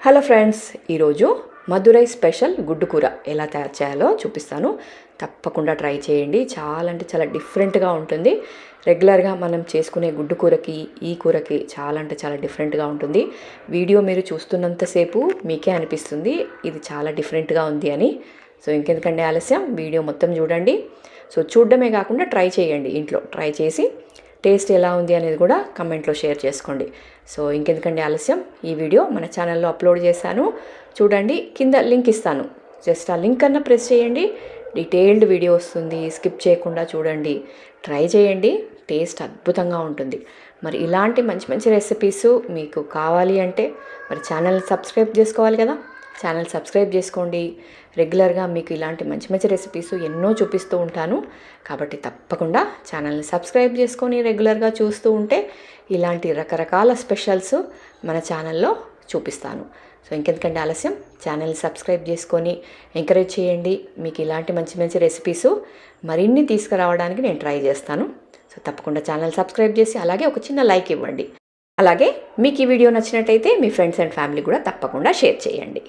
Hello friends, ఈరోజు Madurai special గుడ్డు కూర ఎలా తయారు చేయాలో చూపిస్తాను. తప్పకుండా ట్రై చేయండి. చాలా అంటే చాలా డిఫరెంట్గా ఉంటుంది. రెగ్యులర్గా మనం చేసుకునే గుడ్డు కూరకి ఈ కూరకి చాలా అంటే చాలా డిఫరెంట్గా ఉంటుంది. వీడియో మీరు చూస్తున్నంతసేపు మీకే అనిపిస్తుంది ఇది చాలా డిఫరెంట్గా ఉంది అని. సో ఇంకెందుకంటే ఆలస్యం, వీడియో మొత్తం చూడండి. సో చూడడమే కాకుండా ట్రై చేయండి, ఇంట్లో ట్రై చేసి టేస్ట్ ఎలా ఉంది అనేది కూడా కమెంట్లో షేర్ చేసుకోండి. సో ఇంకెందుకంటే ఆలస్యం, ఈ వీడియో మన ఛానల్లో అప్లోడ్ చేశాను, చూడండి. కింద లింక్ ఇస్తాను, జస్ట్ ఆ లింక్ అన్న ప్రెస్ చేయండి. డీటెయిల్డ్ వీడియో వస్తుంది, స్కిప్ చేయకుండా చూడండి, ట్రై చేయండి. టేస్ట్ అద్భుతంగా ఉంటుంది. మరి ఇలాంటి మంచి మంచి రెసిపీస్ మీకు కావాలి అంటే మరి ఛానల్ సబ్స్క్రైబ్ చేసుకోవాలి కదా. ఛానల్ సబ్స్క్రైబ్ చేసుకోండి. రెగ్యులర్గా మీకు ఇలాంటి మంచి మంచి రెసిపీస్ ఎన్నో చూపిస్తూ ఉంటాను. కాబట్టి తప్పకుండా ఛానల్ని సబ్స్క్రైబ్ చేసుకొని రెగ్యులర్గా చూస్తూ ఉంటే ఇలాంటి రకరకాల స్పెషల్స్ మన ఛానల్లో చూపిస్తాను. సో ఇంకెందుకంటే ఆలస్యం, ఛానల్ని సబ్స్క్రైబ్ చేసుకొని ఎంకరేజ్ చేయండి. మీకు ఇలాంటి మంచి మంచి రెసిపీస్ మరిన్ని తీసుకురావడానికి నేను ట్రై చేస్తాను. సో తప్పకుండా ఛానల్ సబ్స్క్రైబ్ చేసి అలాగే ఒక చిన్న లైక్ ఇవ్వండి. అలాగే మీకు ఈ వీడియో నచ్చినట్టయితే మీ ఫ్రెండ్స్ అండ్ ఫ్యామిలీ కూడా తప్పకుండా షేర్ చేయండి.